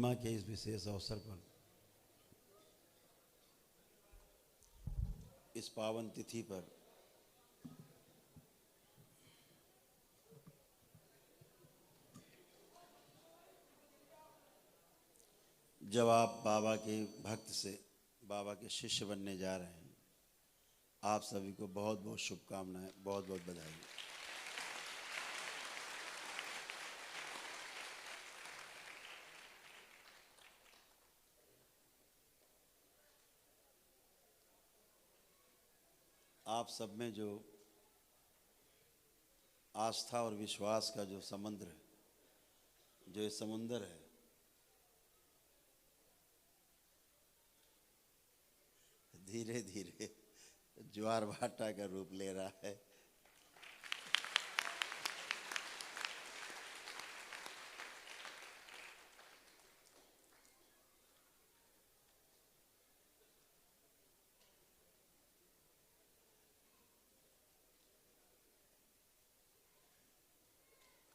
पूर्णिमा के इस विशेष अवसर पर, इस पावन तिथि पर जब आप बाबा के भक्त से बाबा के शिष्य बनने जा रहे हैं, आप सभी को बहुत बहुत शुभकामनाएं, बहुत बहुत बधाई। आप सब में जो आस्था और विश्वास का जो समुद्र है, जो ये समुंदर है, धीरे धीरे ज्वार भाटा का रूप ले रहा है।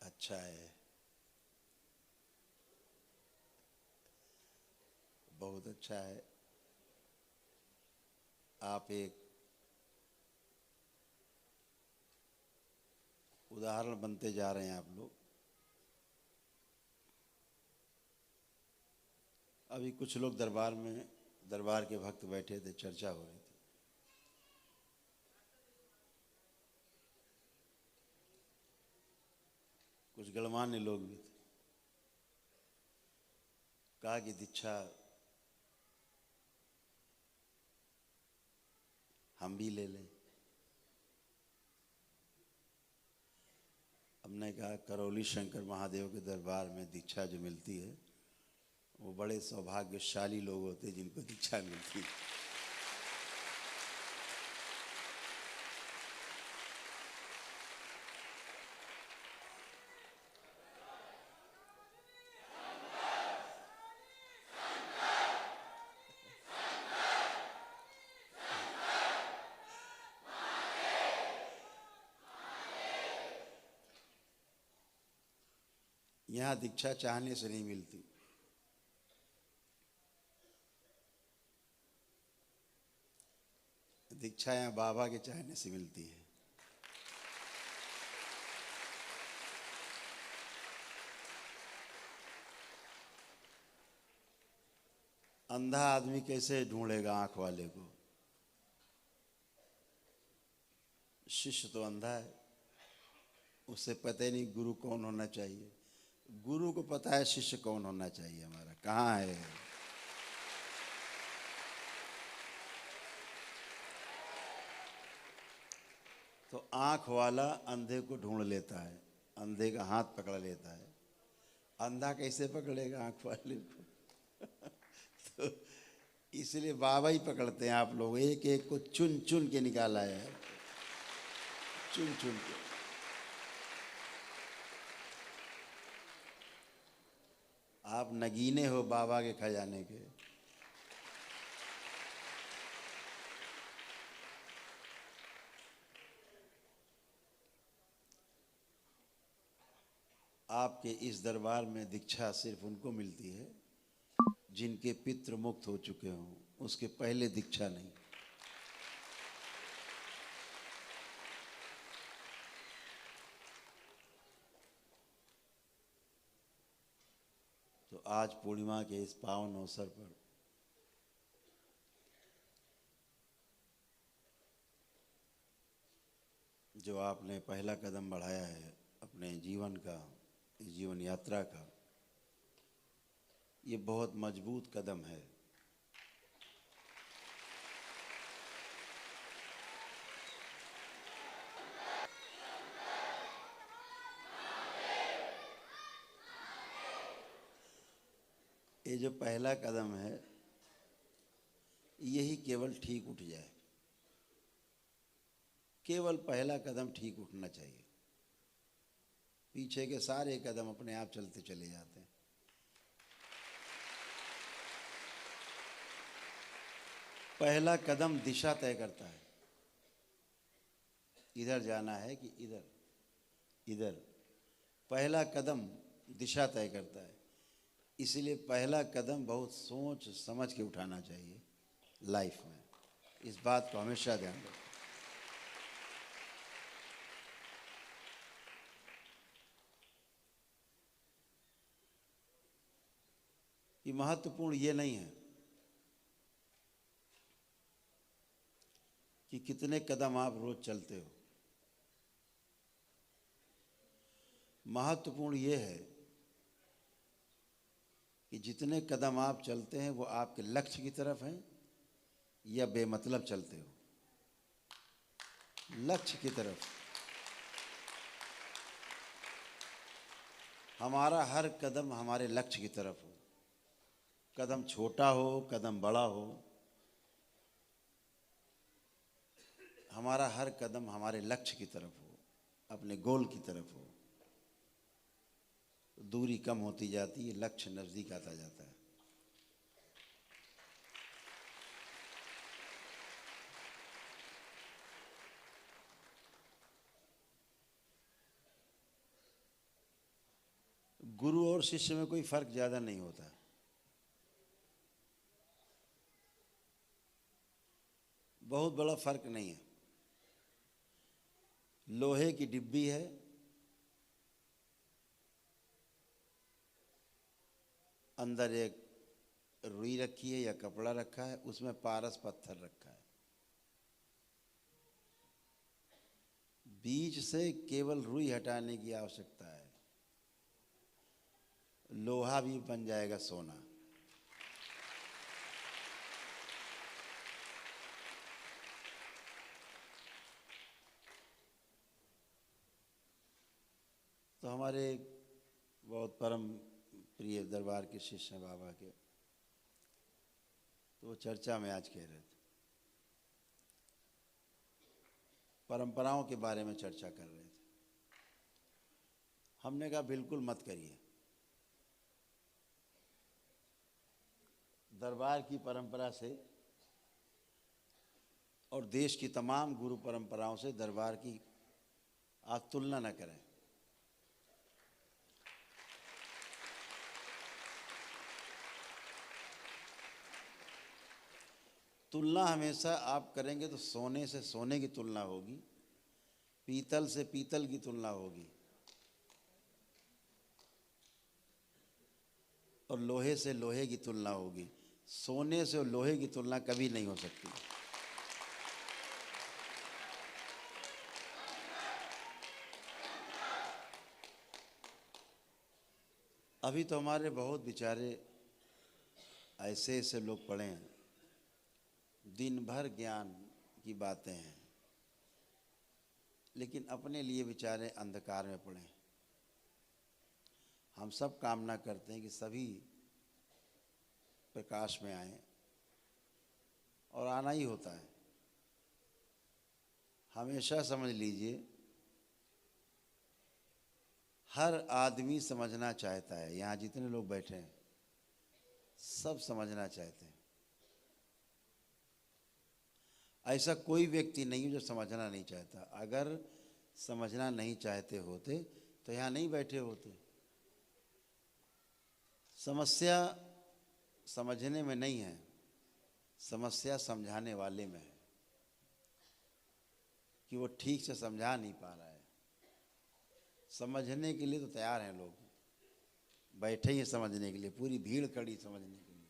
अच्छा है, बहुत अच्छा है। आप एक उदाहरण बनते जा रहे हैं आप लोग। अभी कुछ लोग दरबार के भक्त बैठे थे, चर्चा हो रही थी। कुछ गणमान्य लोग भी थे। कहा कि दीक्षा हम भी ले लें। हमने कहा करौली शंकर महादेव के दरबार में दीक्षा जो मिलती है वो बड़े सौभाग्यशाली लोग होते हैं जिनको दीक्षा मिलती है। यहाँ दीक्षा चाहने से नहीं मिलती, दीक्षा यहाँ बाबा के चाहने से मिलती है। अंधा आदमी कैसे ढूंढेगा आंख वाले को? शिष्य तो अंधा है, उससे पता ही नहीं गुरु कौन होना चाहिए। गुरु को पता है शिष्य कौन होना चाहिए हमारा, कहाँ है? तो आंख वाला अंधे को ढूंढ लेता है, अंधे का हाथ पकड़ लेता है। अंधा कैसे पकड़ेगा आंख वाले को? तो इसलिए बाबा ही पकड़ते हैं। आप लोग एक एक को चुन चुन के निकाला है, चुन चुन के। आप नगीने हो बाबा के खजाने के। आपके इस दरबार में दीक्षा सिर्फ उनको मिलती है जिनके पितृ मुक्त हो चुके हों, उसके पहले दीक्षा नहीं। तो आज पूर्णिमा के इस पावन अवसर पर जो आपने पहला कदम बढ़ाया है अपने जीवन का, इस जीवन यात्रा का, ये बहुत मजबूत कदम है। ये जो पहला कदम है, यही केवल ठीक उठ जाए। केवल पहला कदम ठीक उठना चाहिए, पीछे के सारे कदम अपने आप चलते चले जाते हैं। पहला कदम दिशा तय करता है, इधर जाना है कि इधर। इधर पहला कदम दिशा तय करता है। इसलिए पहला कदम बहुत सोच समझ के उठाना चाहिए लाइफ में। इस बात को हमेशा ध्यान रखें। ये महत्वपूर्ण ये नहीं है कि कितने कदम आप रोज चलते हो। महत्वपूर्ण ये है कि जितने कदम आप चलते हैं वो आपके लक्ष्य की तरफ हैं या बेमतलब चलते हो। लक्ष्य की तरफ। हमारा हर कदम हमारे लक्ष्य की तरफ हो। कदम छोटा हो, कदम बड़ा हो, हमारा हर कदम हमारे लक्ष्य की तरफ हो, अपने गोल की तरफ हो। दूरी कम होती जाती है, लक्ष्य नजदीक आता जाता है। गुरु और शिष्य में कोई फर्क ज्यादा नहीं होता। बहुत बड़ा फर्क नहीं है। लोहे की डिब्बी है, अंदर एक रुई रखी है या कपड़ा रखा है, उसमें पारस पत्थर रखा है। बीच से केवल रुई हटाने की आवश्यकता है, लोहा भी बन जाएगा सोना। तो हमारे बहुत परम प्रिय दरबार के शिष्य हैं बाबा के, तो वो चर्चा में आज कह रहे थे, परंपराओं के बारे में चर्चा कर रहे थे। हमने कहा बिल्कुल मत करिए। दरबार की परंपरा से और देश की तमाम गुरु परंपराओं से दरबार की आप तुलना न करें। तुलना हमेशा आप करेंगे तो सोने से सोने की तुलना होगी, पीतल से पीतल की तुलना होगी, और लोहे से लोहे की तुलना होगी। सोने से और लोहे की तुलना कभी नहीं हो सकती। अभी तो हमारे बहुत बेचारे ऐसे ऐसे लोग पढ़े हैं, दिन भर ज्ञान की बातें हैं, लेकिन अपने लिए बेचारे अंधकार में पड़े। हम सब कामना करते हैं कि सभी प्रकाश में आए, और आना ही होता है। हमेशा समझ लीजिए, हर आदमी समझना चाहता है। यहाँ जितने लोग बैठे हैं सब समझना चाहते हैं। ऐसा कोई व्यक्ति नहीं है जो समझना नहीं चाहता। अगर समझना नहीं चाहते होते तो यहाँ नहीं बैठे होते। समस्या समझने में नहीं है, समस्या समझाने वाले में है कि वो ठीक से समझा नहीं पा रहा है। समझने के लिए तो तैयार हैं लोग, बैठे ही समझने के लिए, पूरी भीड़ खड़ी समझने के लिए।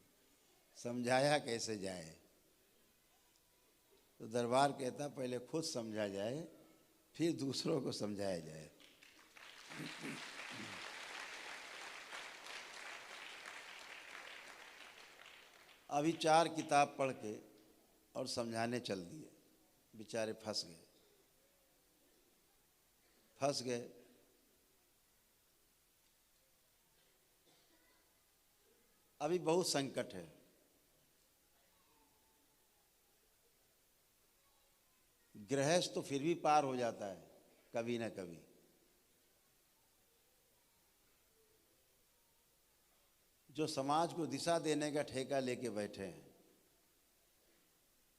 समझाया कैसे जाए? तो दरबार कहता पहले खुद समझा जाए, फिर दूसरों को समझाया जाए। अभी 4 किताब पढ़ के और समझाने चल दिए, बेचारे फंस गए। अभी बहुत संकट है। गृहस्थ तो फिर भी पार हो जाता है कभी ना कभी, जो समाज को दिशा देने का ठेका लेके बैठे हैं,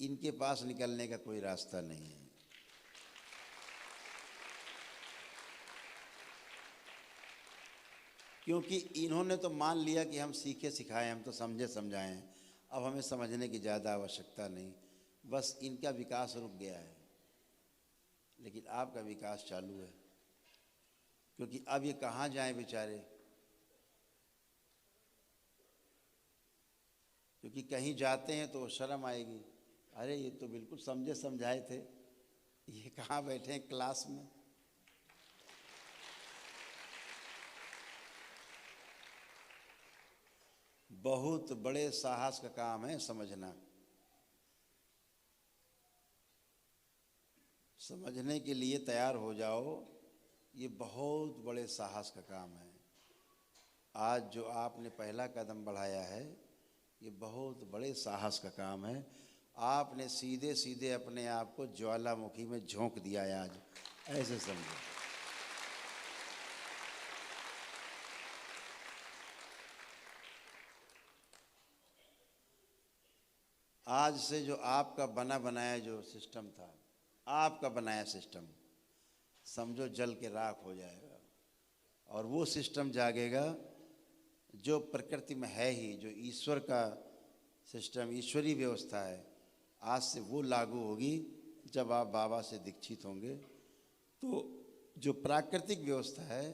इनके पास निकलने का कोई रास्ता नहीं है। क्योंकि इन्होंने तो मान लिया कि हम सीखे सिखाए, हम तो समझे समझाए हैं, अब हमें समझने की ज़्यादा आवश्यकता नहीं, बस इनका विकास रुक गया है। लेकिन आपका विकास चालू है, क्योंकि अब ये कहाँ जाएं बेचारे, क्योंकि कहीं जाते हैं तो शर्म आएगी, अरे ये तो बिल्कुल समझे समझाए थे, ये कहाँ बैठे हैं क्लास में। बहुत बड़े साहस का काम है समझना। समझने के लिए तैयार हो जाओ, ये बहुत बड़े साहस का काम है। आज जो आपने पहला कदम बढ़ाया है, ये बहुत बड़े साहस का काम है। आपने सीधे सीधे अपने आप को ज्वालामुखी में झोंक दिया है आज, ऐसे समझो। आज से जो आपका बना बनाया जो सिस्टम था, आपका बनाया सिस्टम समझो जल के राख हो जाएगा, और वो सिस्टम जागेगा जो प्रकृति में है ही, जो ईश्वर का सिस्टम, ईश्वरीय व्यवस्था है। आज से वो लागू होगी जब आप बाबा से दीक्षित होंगे, तो जो प्राकृतिक व्यवस्था है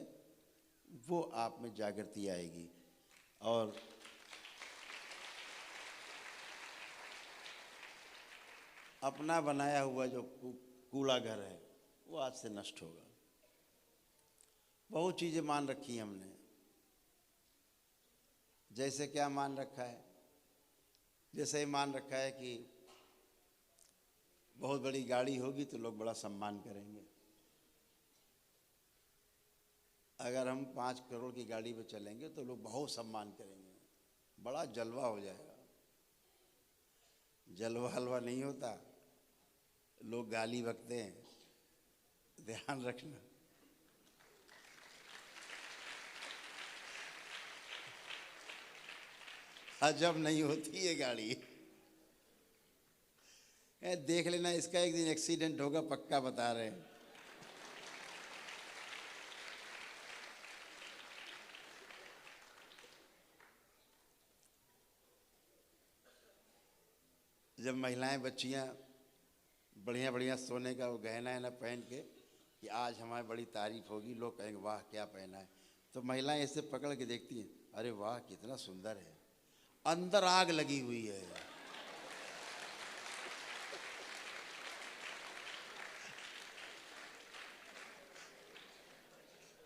वो आप में जागृति आएगी। और अपना बनाया हुआ जो कूड़ा घर है वो आज से नष्ट होगा। बहुत चीज़ें मान रखी हैं हमने, जैसे क्या मान रखा है, जैसे मान रखा है कि बहुत बड़ी गाड़ी होगी तो लोग बड़ा सम्मान करेंगे। अगर हम 5 करोड़ की गाड़ी पे चलेंगे तो लोग बहुत सम्मान करेंगे, बड़ा जलवा हो जाएगा। जलवा हलवा नहीं होता, लोग गाली बकते हैं, ध्यान रखना। अजब नहीं होती ये गाड़ी, देख लेना, इसका एक दिन एक्सीडेंट होगा पक्का, बता रहे हैं। जब महिलाएं बच्चियां बढ़िया बढ़िया सोने का वो गहना है ना पहन के कि आज हमारी बड़ी तारीफ होगी, लोग कहेंगे वाह क्या पहना है, तो महिलाएं ऐसे पकड़ के देखती हैं, अरे वाह कितना सुंदर है, अंदर आग लगी हुई है,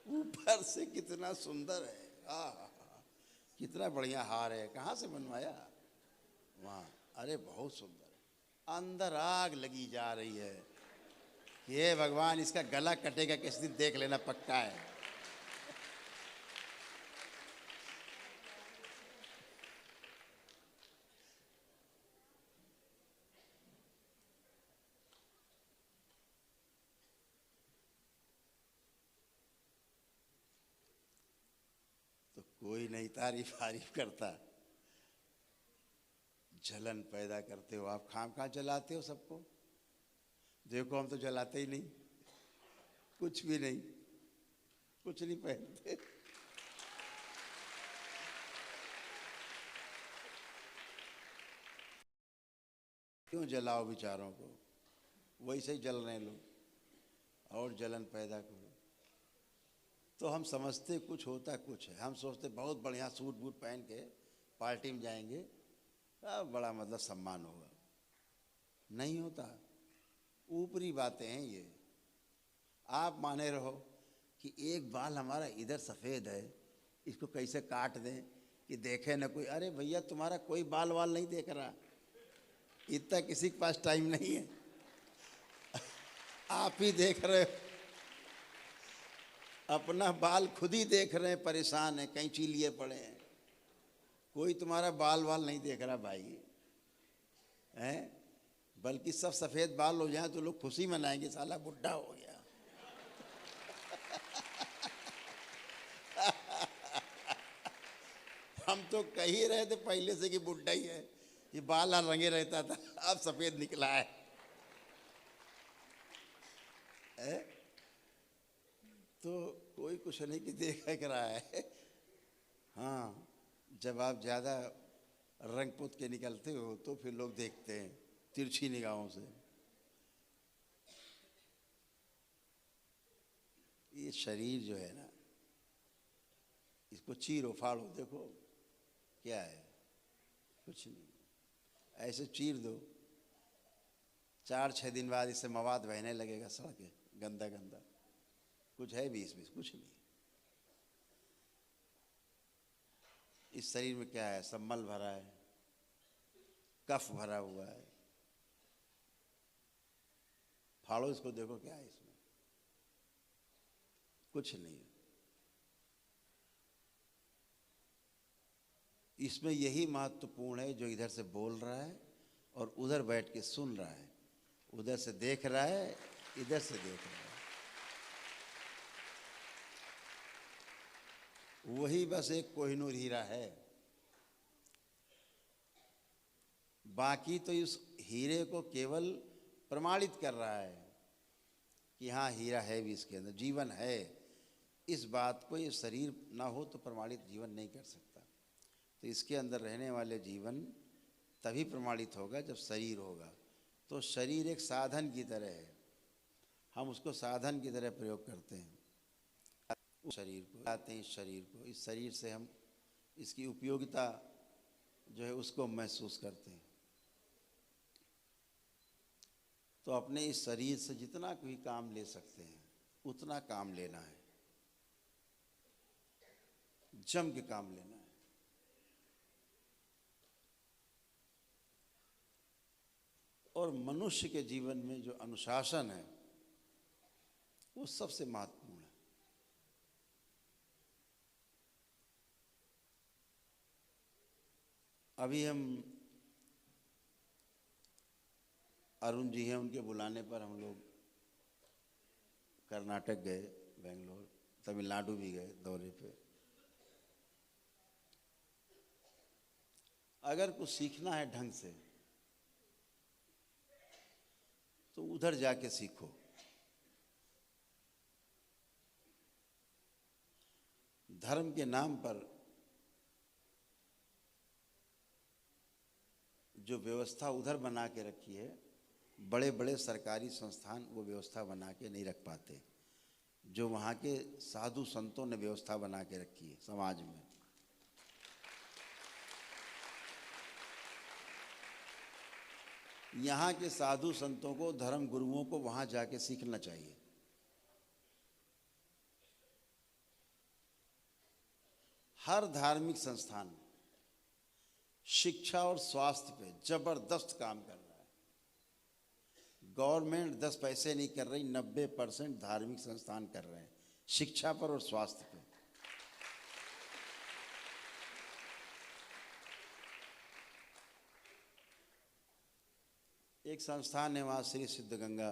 ऊपर से कितना सुंदर है, कितना बढ़िया हार है, कहाँ से बनवाया, वहाँ, अरे बहुत सुंदर है, अंदर आग लगी जा रही है, ये भगवान इसका गला कटेगा किस दिन देख लेना, पक्का है। तो कोई नहीं तारीफ वारीफ करता, जलन पैदा करते हो आप, खाम खा जलाते हो सबको। देखो हम तो जलाते ही नहीं, कुछ भी नहीं, कुछ नहीं पहनते। क्यों जलाओ बेचारों को, वैसे ही जल रहे लोग, और जलन पैदा करो। तो हम समझते कुछ होता कुछ है, हम सोचते बहुत बढ़िया सूट बूट पहन के पार्टी में जाएंगे, बड़ा मतलब सम्मान होगा, नहीं होता। ऊपरी बातें हैं ये। आप माने रहो कि एक बाल हमारा इधर सफ़ेद है, इसको कैसे काट दें कि देखे ना कोई, अरे भैया तुम्हारा कोई बाल वाल नहीं देख रहा, इतना किसी के पास टाइम नहीं है, आप ही देख रहे हो, अपना बाल खुद ही देख रहे हैं, परेशान है, कैंची लिए पड़े हैं, कोई तुम्हारा बाल वाल नहीं देख रहा भाई, हैं? बल्कि सब सफ़ेद बाल हो जाए तो लोग खुशी मनाएंगे, साला बुढ़ा हो गया। हम तो कह ही रहे थे पहले से कि बुढ़ा ही है, ये बाल रंगे रहता था, अब सफ़ेद निकला है। तो कोई कुछ नहीं कि देख रहा है, हाँ, जब आप ज़्यादा रंग पोत के निकलते हो तो फिर लोग देखते हैं तिरछी निगाहों से। ये शरीर जो है ना, इसको चीरो फाड़ो, देखो क्या है, कुछ नहीं। ऐसे चीर दो, 4-6 दिन बाद इससे मवाद बहने लगेगा सड़के, गंदा गंदा। कुछ है भी इसमें? कुछ नहीं। इस शरीर में क्या है? सब मल भरा है, कफ भरा हुआ है। फाड़ो इसको, देखो क्या है इसमें, कुछ नहीं है। इसमें यही महत्वपूर्ण है, जो इधर से बोल रहा है और उधर बैठ के सुन रहा है, उधर से देख रहा है, इधर से देख रहा है, वही बस एक कोहिनूर हीरा है। बाकी तो इस हीरे को केवल प्रमाणित कर रहा है कि हाँ हीरा है भी इसके अंदर, जीवन है। इस बात को, ये शरीर ना हो तो प्रमाणित जीवन नहीं कर सकता। तो इसके अंदर रहने वाले जीवन तभी प्रमाणित होगा जब शरीर होगा। तो शरीर एक साधन की तरह है, हम उसको साधन की तरह प्रयोग करते हैं। शरीर को आते हैं, इस शरीर से हम इसकी उपयोगिता जो है उसको महसूस करते हैं। तो अपने इस शरीर से जितना भी काम ले सकते हैं उतना काम लेना है, जम के काम लेना है। और मनुष्य के जीवन में जो अनुशासन है वो सबसे महत्वपूर्ण है। अभी हम अरुण जी हैं, उनके बुलाने पर हम लोग कर्नाटक गए, बेंगलोर, तमिलनाडु भी गए दौरे पे। अगर कुछ सीखना है ढंग से तो उधर जाके सीखो। धर्म के नाम पर जो व्यवस्था उधर बना के रखी है, बड़े बड़े सरकारी संस्थान वो व्यवस्था बना के नहीं रख पाते जो वहाँ के साधु संतों ने व्यवस्था बना के रखी है समाज में। यहाँ के साधु संतों को, धर्म गुरुओं को वहाँ जाके सीखना चाहिए। हर धार्मिक संस्थान शिक्षा और स्वास्थ्य पे जबरदस्त काम कर रहा है। गवर्नमेंट 10 पैसे नहीं कर रही, 90% धार्मिक संस्थान कर रहे हैं शिक्षा पर और स्वास्थ्य पे। एक संस्थान है वहाँ, श्री सिद्धगंगा,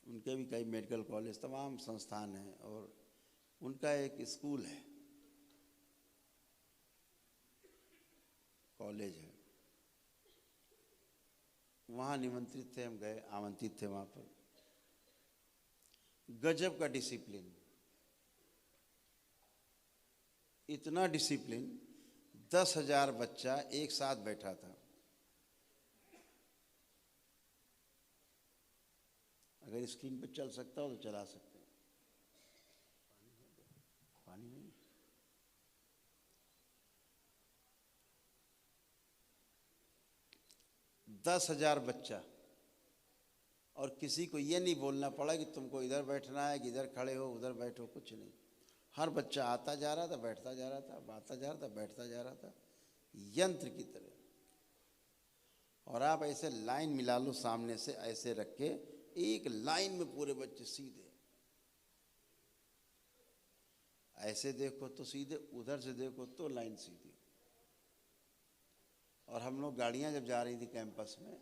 उनके भी कई मेडिकल कॉलेज, तमाम संस्थान हैं, और उनका एक स्कूल है, कॉलेज है। वहाँ निमंत्रित थे, हम गए, आमंत्रित थे वहाँ पर। गजब का डिसिप्लिन, इतना डिसिप्लिन, 10,000 बच्चा एक साथ बैठा था। अगर स्क्रीन पर चल सकता हो तो चला सकते हैं। पानी नहीं, 10,000 बच्चा, और किसी को ये नहीं बोलना पड़ा कि तुमको इधर बैठना है, कि इधर खड़े हो, उधर बैठो, कुछ नहीं। हर बच्चा आता जा रहा था, बैठता जा रहा था, आता जा रहा था, बैठता जा रहा था, यंत्र की तरह। और आप ऐसे लाइन मिला लो सामने से, ऐसे रख के एक लाइन में पूरे बच्चे सीधे, ऐसे देखो तो सीधे, उधर से देखो तो लाइन सीधी। और हम लोग गाड़ियां जब जा रही थी कैंपस में,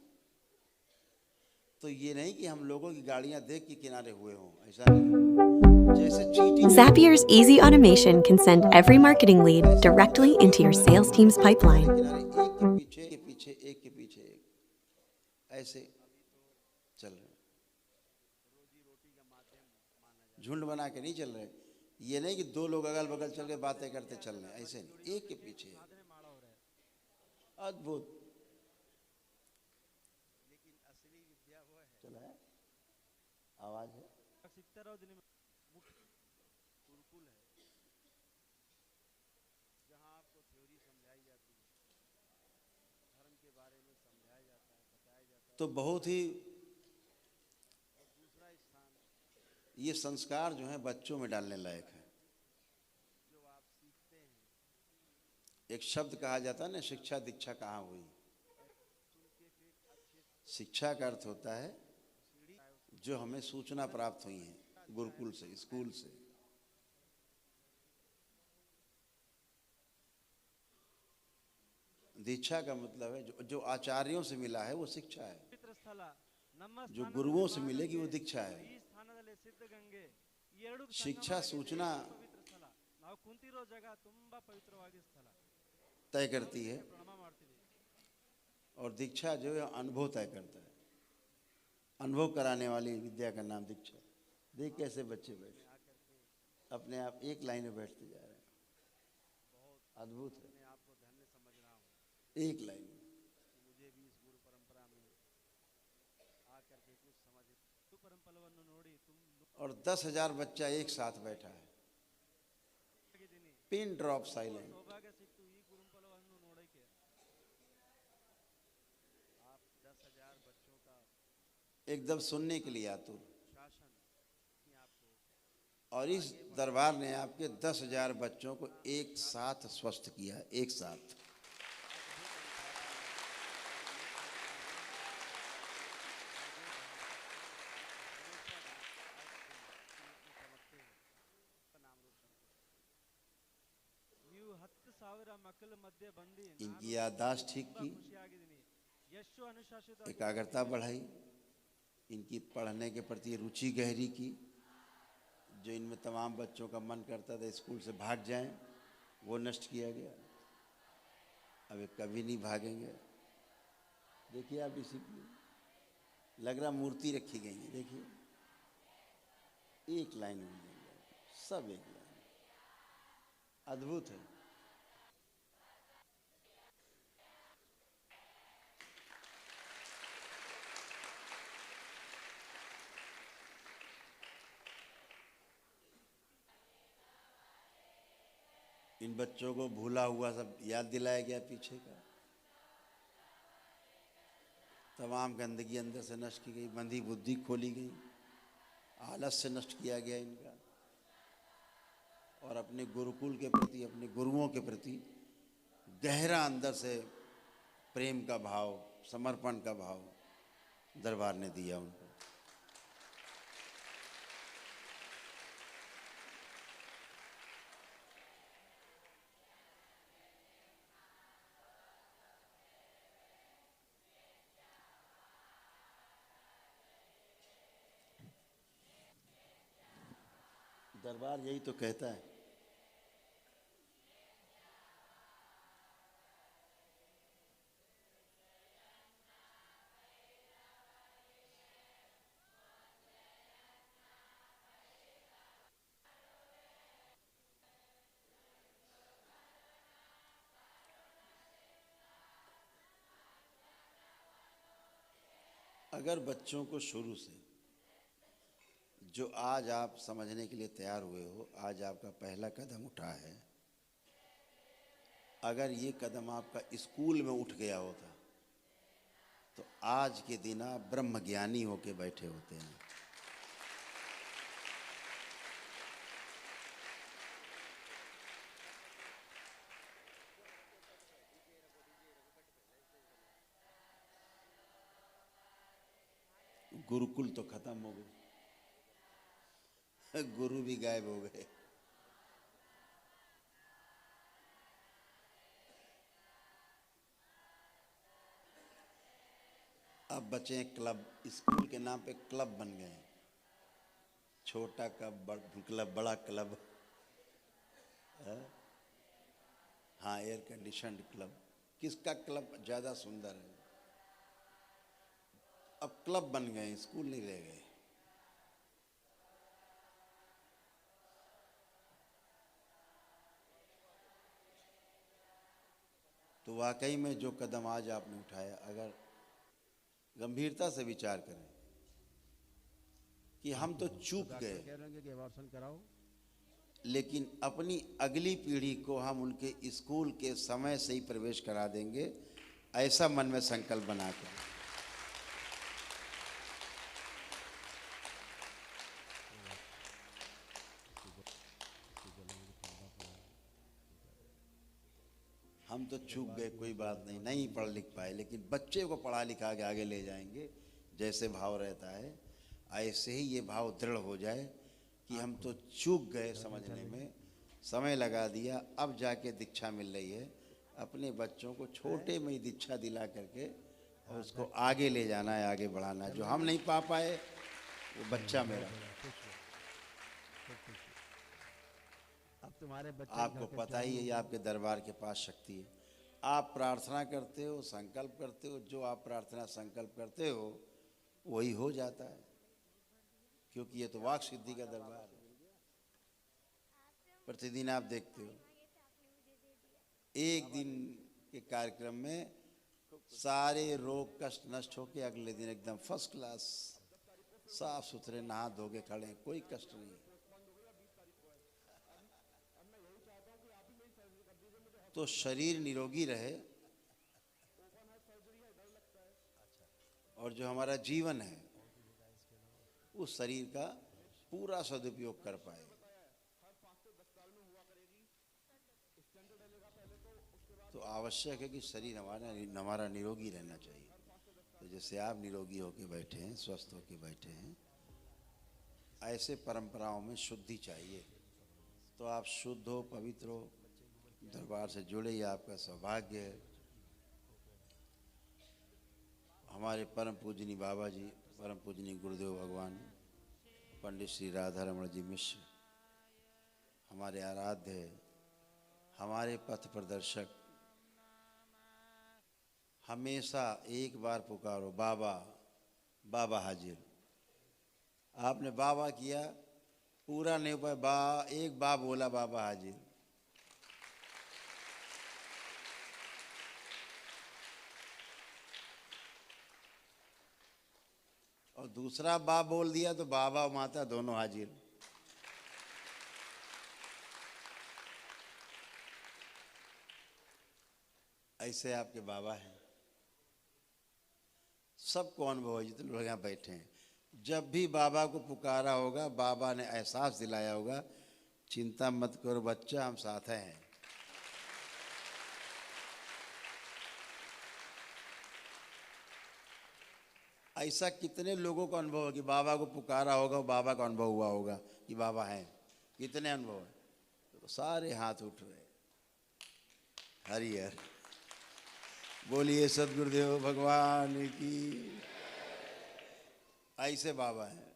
तो ये नहीं कि हम लोगों की गाड़ियां देख के किनारे हुए हों, ऐसा नहीं। जैसे चीटी Zapier's easy automation can send every marketing lead directly into your sales team's pipeline. एक के पीछे एक ऐसे चल रहे, झुंड बना के नहीं चल रहे। ये नहीं कि दो लोग अगल बगल चल के बातें करते चल रहे हैं, ऐसे नहीं, एक के पीछे एक। अद्भुत। चला है आवाज है। तो बहुत ही ये संस्कार जो है बच्चों में डालने लायक है। एक शब्द कहा जाता है ना, शिक्षा दीक्षा कहाँ हुई। शिक्षा का अर्थ होता है जो हमें सूचना प्राप्त हुई है गुरुकुल से, स्कूल से। दीक्षा का मतलब है जो आचार्यों से मिला है वो शिक्षा है, जो गुरुओं से मिलेगी वो दीक्षा है। शिक्षा सूचना तय करती है और दीक्षा जो है अनुभव तय करता है। अनुभव कराने वाली विद्या का नाम दीक्षा। देख कैसे बच्चे बैठे अपने आप एक लाइन में बैठते जा रहे हैं, अद्भुत है, एक लाइन में। और 10,000 बच्चा एक साथ बैठा है, पिन ड्रॉप साइलेंट, एकदम सुनने के लिए आतुर। और इस दरबार ने आपके 10,000 बच्चों को एक साथ स्वस्थ किया, एक साथ। इनकी याददाश्त ठीक की, एकाग्रता बढ़ाई, इनकी पढ़ने के प्रति रुचि गहरी की। जो इनमें तमाम बच्चों का मन करता था स्कूल से भाग जाएं, वो नष्ट किया गया। अब ये कभी नहीं भागेंगे। देखिए आप डिसिप्लिन, लग रहा मूर्ति रखी गई है, देखिए एक लाइन में सब एक लाइन, अद्भुत है। इन बच्चों को भूला हुआ सब याद दिलाया गया पीछे का, तमाम गंदगी अंदर से नष्ट की गई, बंधी बुद्धि खोली गई, आलस से नष्ट किया गया इनका। और अपने गुरुकुल के प्रति, अपने गुरुओं के प्रति गहरा अंदर से प्रेम का भाव, समर्पण का भाव दरबार ने दिया उनको। दरबार यही तो कहता है। अगर बच्चों को शुरू से जो आज आप समझने के लिए तैयार हुए हो, आज आपका पहला कदम उठा है, अगर ये कदम आपका स्कूल में उठ गया होता तो आज के दिन आप ब्रह्मज्ञानी होके बैठे होते हैं। गुरुकुल तो खत्म हो गए, गुरु भी गायब हो गए। अब बचे हैं क्लब, स्कूल के नाम पे क्लब बन गए हैं, छोटा क्लब, बड़ा क्लब, हाँ एयर कंडीशनड क्लब। किसका क्लब ज़्यादा सुंदर है? अब क्लब बन गए, स्कूल नहीं रह गए। तो वाकई में जो कदम आज आपने उठाया, अगर गंभीरता से विचार करें कि हम तो चूक गए, कह रहे हैं कि अबॉर्शन कराओ, लेकिन अपनी अगली पीढ़ी को हम उनके स्कूल के समय से ही प्रवेश करा देंगे, ऐसा मन में संकल्प बनाकर हम तो चूक गए, कोई बात नहीं, नहीं पढ़ लिख पाए, लेकिन बच्चे को पढ़ा लिखा के आगे ले जाएंगे। जैसे भाव रहता है ऐसे ही ये भाव दृढ़ हो जाए कि हम तो चूक गए, समझने में समय लगा दिया, अब जाके दीक्षा मिल रही है। अपने बच्चों को छोटे में ही दीक्षा दिला करके और उसको आगे ले जाना है, आगे बढ़ाना है। जो हम नहीं पा पाए वो बच्चा मेरा, अब तुम्हारे बच्चे आपको पता ही है, ये आपके दरबार के पास शक्ति है। आप प्रार्थना करते हो, संकल्प करते हो, जो आप प्रार्थना संकल्प करते हो वही हो जाता है, क्योंकि ये तो वाक सिद्धि का दरबार है। प्रतिदिन आप देखते हो, एक दिन के कार्यक्रम में सारे रोग कष्ट नष्ट होके अगले दिन एकदम फर्स्ट क्लास साफ सुथरे नहा धो के खड़े, कोई कष्ट नहीं। तो शरीर निरोगी रहे और जो हमारा जीवन है उस शरीर का पूरा सदुपयोग कर पाए। तो आवश्यक है कि शरीर हमारा निरोगी रहना चाहिए। तो जैसे आप निरोगी होके बैठे हैं, स्वस्थ होके बैठे हैं, ऐसे परंपराओं में शुद्धि चाहिए। तो आप शुद्ध हो, पवित्र हो, दरबार से जुड़े, ही आपका सौभाग्य है। हमारे परम पूजनी बाबा जी, परम पूजनी गुरुदेव भगवान पंडित श्री राधा रमण जी मिश्र हमारे आराध्य है, हमारे पथ प्रदर्शक। हमेशा एक बार पुकारो बाबा, बाबा हाजिर। आपने बाबा किया, पूरा नहीं हो पाया, एक बार बोला बाबा हाजिर। और दूसरा बाप बोल दिया तो बाबा और माता दोनों हाजिर। ऐसे आपके बाबा हैं, सबको अनुभव है, जितने लोग यहाँ बैठे हैं। जब भी बाबा को पुकारा होगा, बाबा ने एहसास दिलाया होगा, चिंता मत करो बच्चा, हम साथ हैं। ऐसा कितने लोगों का अनुभव है कि बाबा को पुकारा होगा, बाबा का अनुभव हुआ होगा कि बाबा हैं? कितने अनुभव है? तो सारे हाथ उठ रहे। हरिहर बोलिए सदगुरुदेव भगवान की। ऐसे बाबा हैं।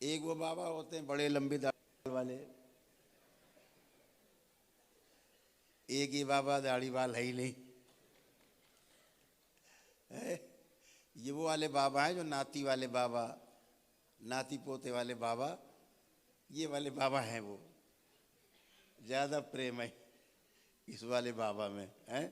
एक वो बाबा होते हैं बड़े लंबी दाढ़ी वाले, एक ही बाबा दाढ़ी वाल है ही नहीं है। ये वो वाले बाबा हैं जो नाती वाले बाबा, नाती पोते वाले बाबा, ये वाले बाबा हैं। वो ज़्यादा प्रेम है इस वाले बाबा में है।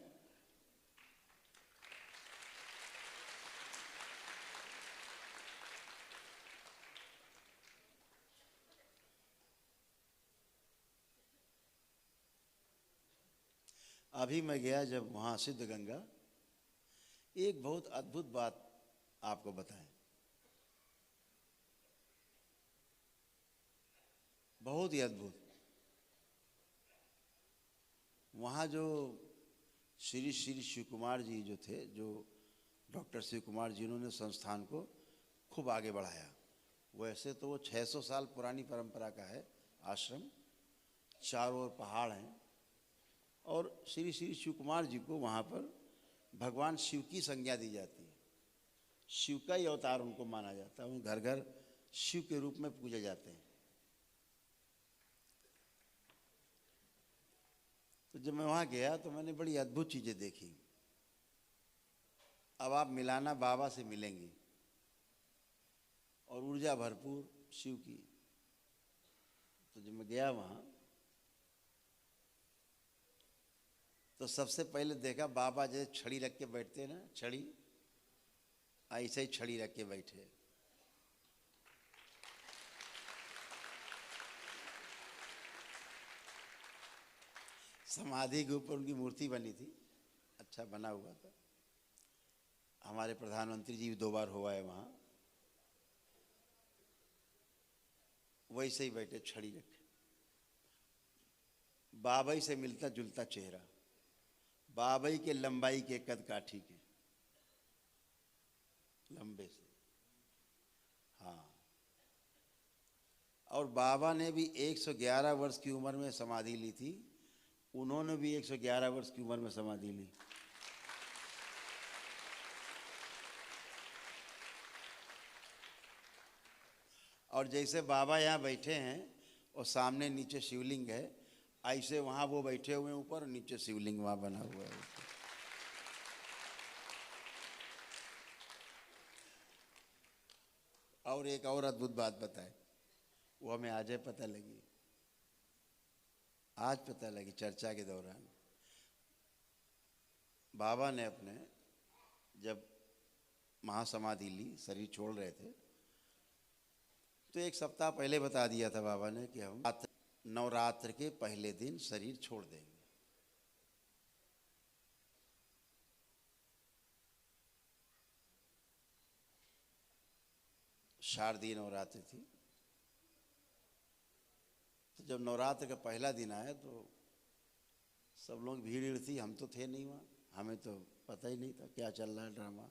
अभी मैं गया जब वहाँ सिद्ध गंगा, एक बहुत अद्भुत बात आपको बताएं, बहुत ही अद्भुत। वहाँ जो श्री श्री शिव कुमार जी जो थे, जो डॉक्टर शिव कुमार जी, उन्होंने संस्थान को खूब आगे बढ़ाया। वैसे तो वो 600 साल पुरानी परंपरा का है आश्रम, चारों ओर पहाड़ हैं, और श्री श्री शिव कुमार जी को वहाँ पर भगवान शिव की संज्ञा दी जाती है। शिव का ही अवतार उनको माना जाता है। वो घर घर शिव के रूप में पूजे जाते हैं। तो जब मैं वहाँ गया तो मैंने बड़ी अद्भुत चीज़ें देखी। अब आप मिलाना बाबा से मिलेंगे और ऊर्जा भरपूर शिव की। तो जब मैं गया वहाँ तो सबसे पहले देखा बाबा जैसे छड़ी रख के बैठते हैं ना, छड़ी, ऐसे ही छड़ी रख के बैठे। समाधि के ऊपर उनकी मूर्ति बनी थी, अच्छा बना हुआ था। हमारे प्रधानमंत्री जी भी 2 बार हुआ है वहाँ, वैसे ही बैठे छड़ी रखे, बाबई से मिलता जुलता चेहरा, बाबई के लंबाई के कद काठी के, लंबे से, हाँ। और बाबा ने भी 111 वर्ष की उम्र में समाधि ली थी, उन्होंने भी 111 वर्ष की उम्र में समाधि ली। और जैसे बाबा यहाँ बैठे हैं और सामने नीचे शिवलिंग है, ऐसे वहाँ वो बैठे हुए हैं ऊपर, नीचे शिवलिंग वहाँ बना हुआ है। और एक और अद्भुत बात बताए, वो हमें आज पता लगी, आज पता लगी चर्चा के दौरान। बाबा ने अपने जब महासमाधि ली, शरीर छोड़ रहे थे, तो 1 सप्ताह पहले बता दिया था बाबा ने कि हम नवरात्र के पहले दिन शरीर छोड़ देंगे। शारदीय नवरात्रि थी, तो जब नवरात्र का पहला दिन आया तो सब लोग भीड़ थी, हम तो थे नहीं वहाँ, हमें तो पता ही नहीं था क्या चल रहा है ड्रामा।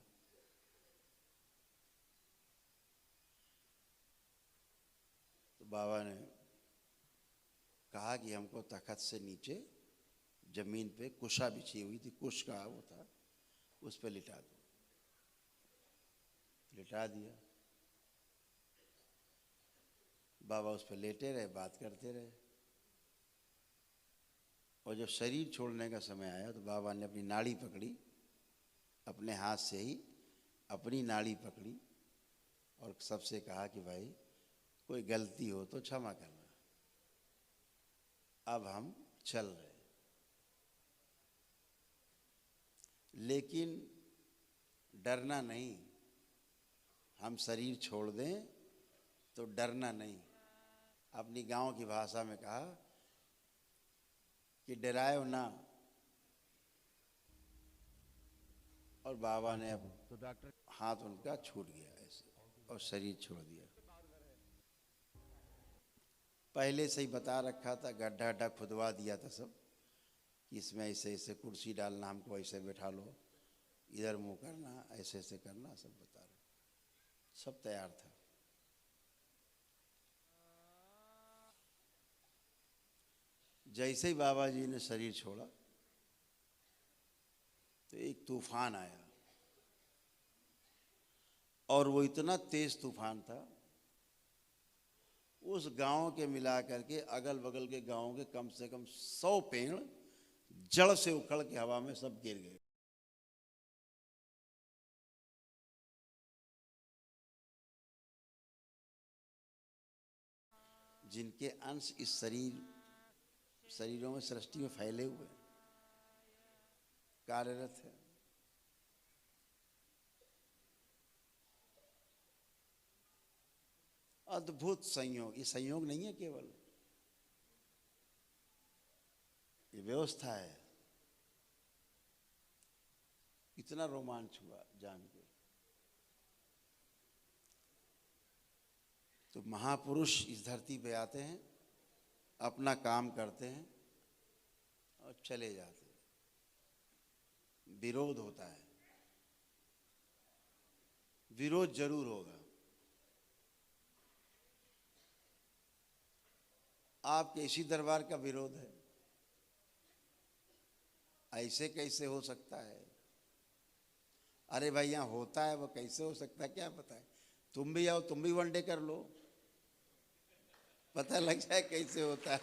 तो बाबा ने कहा कि हमको तख्त से नीचे जमीन पे कुशा बिछी हुई थी, कुश का वो था, उस पे लिटा दो। लिटा दिया, बाबा उस पर लेटे रहे, बात करते रहे। और जब शरीर छोड़ने का समय आया तो बाबा ने अपनी नाड़ी पकड़ी, अपने हाथ से ही अपनी नाड़ी पकड़ी और सबसे कहा कि भाई कोई गलती हो तो क्षमा करना, अब हम चल रहे। लेकिन डरना नहीं, हम शरीर छोड़ दें तो डरना नहीं। अपनी गांव की भाषा में कहा कि डरायो ना। और बाबा ने अब तो डॉक्टर हाथ उनका छूट गया ऐसे और शरीर छोड़ दिया। पहले से ही बता रखा था, गड्ढा गड्ढा खुदवा दिया था सब, कि इसमें ऐसे ऐसे कुर्सी डालना, हमको ऐसे बैठा लो, इधर मुंह करना, ऐसे ऐसे करना, सब बता रहे, सब तैयार था। जैसे ही बाबा जी ने शरीर छोड़ा तो एक तूफान आया, और वो इतना तेज तूफान था, उस गांव के मिला करके अगल बगल के गांवों के कम से कम 100 पेड़ जड़ से उखड़ के हवा में सब गिर गए। जिनके अंश इस शरीरों में, सृष्टि में फैले हुए कार्यरत है। अद्भुत संयोग, ये संयोग नहीं है केवल, ये व्यवस्था है। इतना रोमांच हुआ जान के। तो महापुरुष इस धरती पे आते हैं, अपना काम करते हैं और चले जाते हैं। विरोध होता है, विरोध जरूर होगा। आपके इसी दरबार का विरोध है, ऐसे कैसे हो सकता है? अरे भाई यहाँ होता है, वो कैसे हो सकता है क्या पता है? तुम भी आओ, तुम भी वनडे कर लो, पता लग जाए कैसे होता है।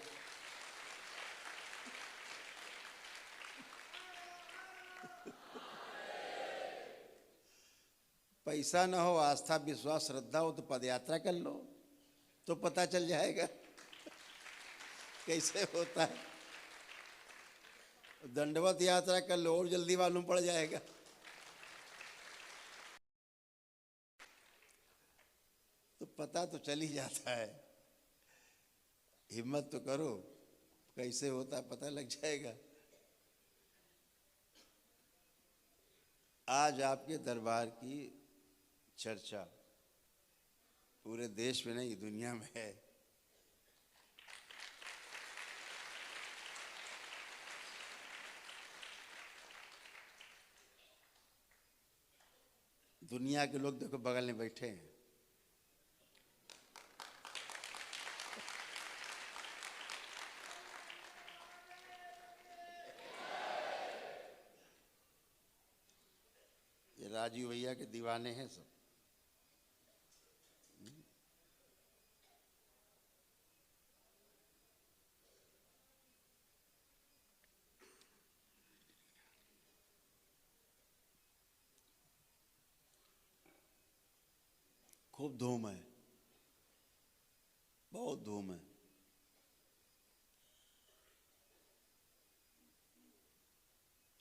पैसा ना हो, आस्था विश्वास श्रद्धा हो तो पदयात्रा कर लो, तो पता चल जाएगा कैसे होता है। दंडवत यात्रा कर लो और जल्दी मालूम पड़ जाएगा। तो पता तो चल ही जाता है, हिम्मत तो करो, कैसे होता है पता लग जाएगा। आज आपके दरबार की चर्चा पूरे देश में नहीं दुनिया में है। दुनिया के लोग देखो बगल में बैठे हैं, ये राजीव भैया के दीवाने हैं सब। खूब धूम है, बहुत धूम है।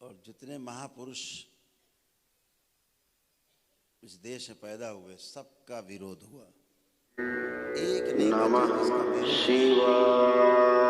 और जितने महापुरुष इस देश में पैदा हुए सबका विरोध हुआ, एक नहीं बचा जिसका विरोध। शिवाय।